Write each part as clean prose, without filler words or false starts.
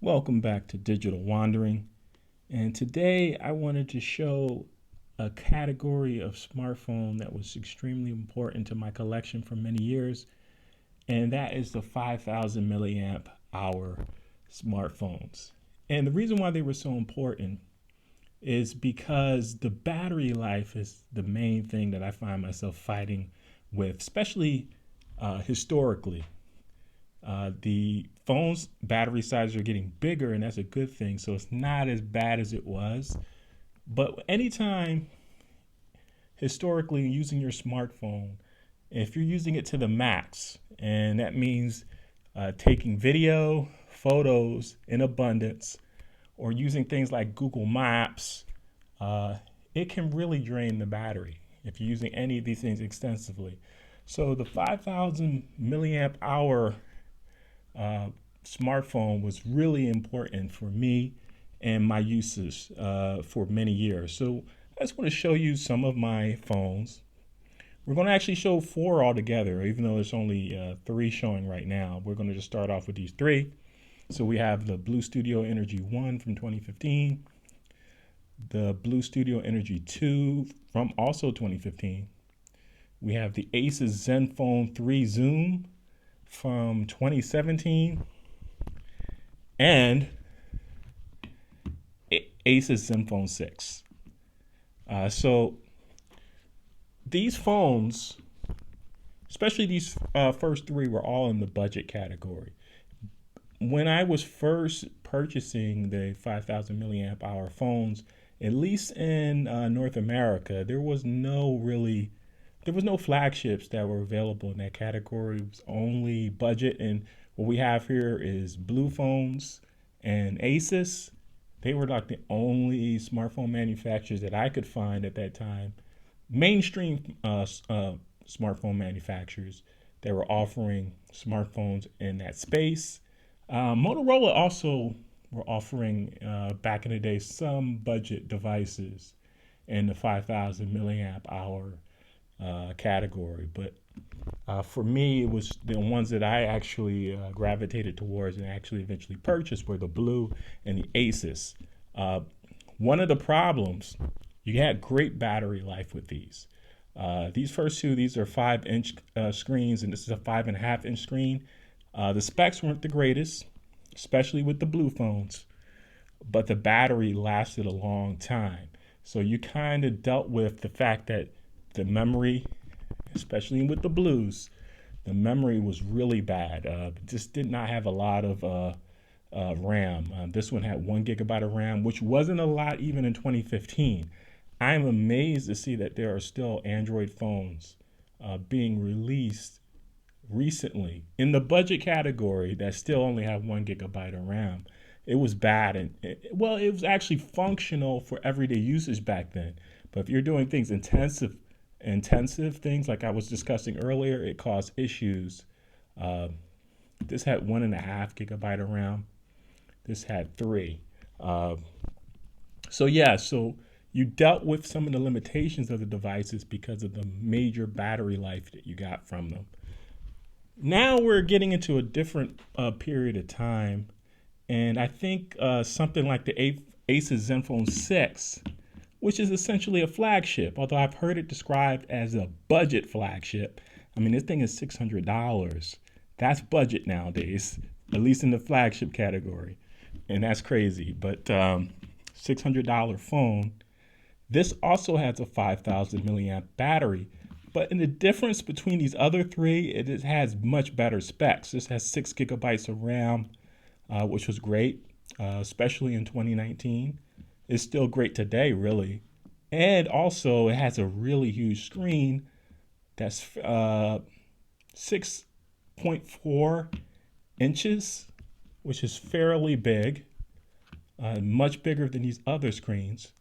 Welcome back to Digital Wandering. And today I wanted to show a category of smartphone that was extremely important to my collection for many years, and that is the 5,000 milliamp hour smartphones. And the reason why they were so important is because the battery life is the main thing that I find myself fighting with, especially historically. The phone's battery sizes are getting bigger, and that's a good thing. So it's not as bad as it was. But anytime historically using your smartphone, if you're using it to the max, and that means taking video, photos in abundance, or using things like Google Maps, it can really drain the battery if you're using any of these things extensively. So the 5,000 milliamp hour smartphone was really important for me and my uses for many years. So I just want to show you some of my phones. We're going to actually show 4 altogether, even though there's only 3 showing right now. We're going to just start off with these 3. So we have the BLU Studio Energy 1 from 2015, the BLU Studio Energy 2 from also 2015. We have the Asus Zenfone 3 Zoom from 2017, and Asus Zenfone 6. So these phones, especially these first 3, were all in the budget category. When I was first purchasing the 5,000 milliamp hour phones, at least in North America, there was no flagships that were available in that category. It was only budget, and what we have here is BLU phones and Asus. They were like the only smartphone manufacturers that I could find at that time, mainstream smartphone manufacturers that were offering smartphones in that space. Motorola also were offering back in the day some budget devices in the 5,000 milliamp hour category, but for me, it was the ones that I actually gravitated towards and actually eventually purchased were the BLU and the Asus. One of the problems, you had great battery life with these. These first 2, these are 5-inch screens, and this is a 5.5-inch screen. The specs weren't the greatest, especially with the BLU phones, but the battery lasted a long time. So you kind of dealt with the fact that the memory, especially with the BLUs, the memory was really bad. Just did not have a lot of RAM. This one had 1 gigabyte of RAM, which wasn't a lot even in 2015. I'm amazed to see that there are still Android phones being released recently in the budget category that still only have 1 gigabyte of RAM. It was bad, and it was actually functional for everyday usage back then. But if you're doing things intensive things like I was discussing earlier, it caused issues. This had 1.5 gigabyte of RAM. This had 3. So you dealt with some of the limitations of the devices because of the major battery life that you got from them. Now we're getting into a different period of time, and I think something like the Asus Zenfone 6, which is essentially a flagship, although I've heard it described as a budget flagship. I mean, this thing is $600. That's budget nowadays, at least in the flagship category, and that's crazy. But $600 phone. This also has a 5,000 milliamp battery, but in the difference between these other 3, it has much better specs. This has 6 gigabytes of RAM, which was great, especially in 2019. It's still great today, really. And also, it has a really huge screen that's 6.4 inches, which is fairly big, much bigger than these other screens.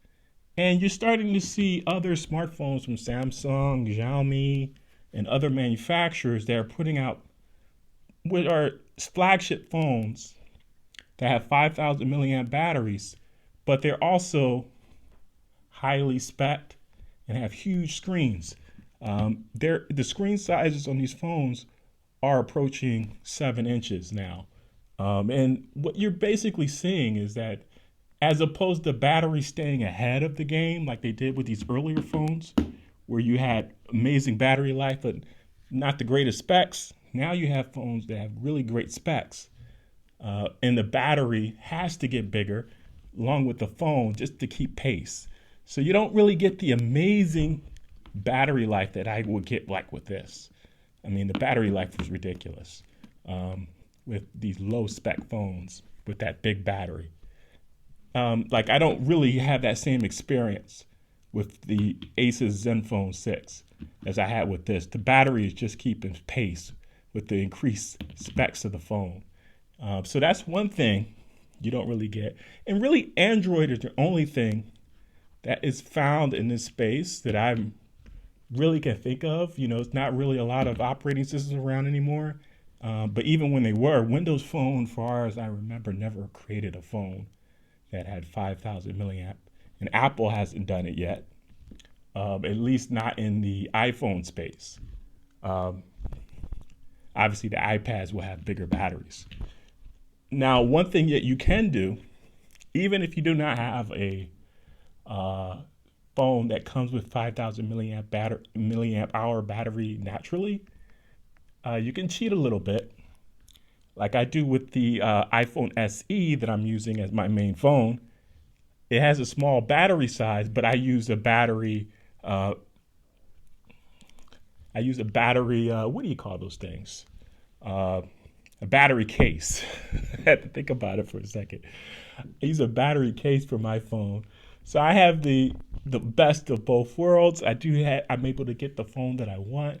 And you're starting to see other smartphones from Samsung, Xiaomi, and other manufacturers that are putting out what are flagship phones that have 5,000 milliamp batteries, but they're also highly spec'd and have huge screens. The screen sizes on these phones are approaching 7 inches now. And what you're basically seeing is that as opposed to battery staying ahead of the game like they did with these earlier phones, where you had amazing battery life but not the greatest specs, now you have phones that have really great specs. And the battery has to get bigger along with the phone just to keep pace. So you don't really get the amazing battery life that I would get like with this. I mean, the battery life was ridiculous with these low spec phones with that big battery. Like I don't really have that same experience with the Asus Zenfone 6 as I had with this. The battery is just keeping pace with the increased specs of the phone. So that's one thing you don't really get. And really, Android is the only thing that is found in this space that I really can think of. You know, it's not really a lot of operating systems around anymore. But even when they were, Windows Phone, far as I remember, never created a phone that had 5,000 milliamp. And Apple hasn't done it yet, at least not in the iPhone space. Obviously, the iPads will have bigger batteries. Now, one thing that you can do, even if you do not have a phone that comes with 5,000 milliamp hour battery naturally, you can cheat a little bit, like I do with the iPhone SE that I'm using as my main phone. It has a small battery size, but I use a battery. What do you call those things? A battery case. I had to think about it for a second. I use a battery case for my phone, so I have the best of both worlds. I'm able to get the phone that I want,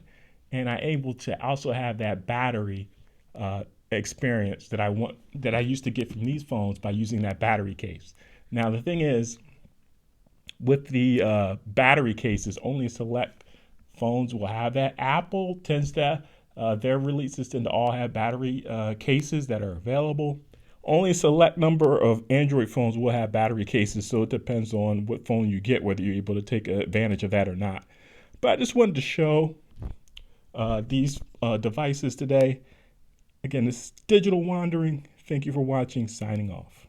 and I'm able to also have that battery experience that I want, that I used to get from these phones by using that battery case. Now the thing is, with the battery cases, only select phones will have that. Apple tends to their releases tend to all have battery cases that are available. Only a select number of Android phones will have battery cases, so it depends on what phone you get, whether you're able to take advantage of that or not. But I just wanted to show these devices today. Again, this is Digital Wandering. Thank you for watching. Signing off.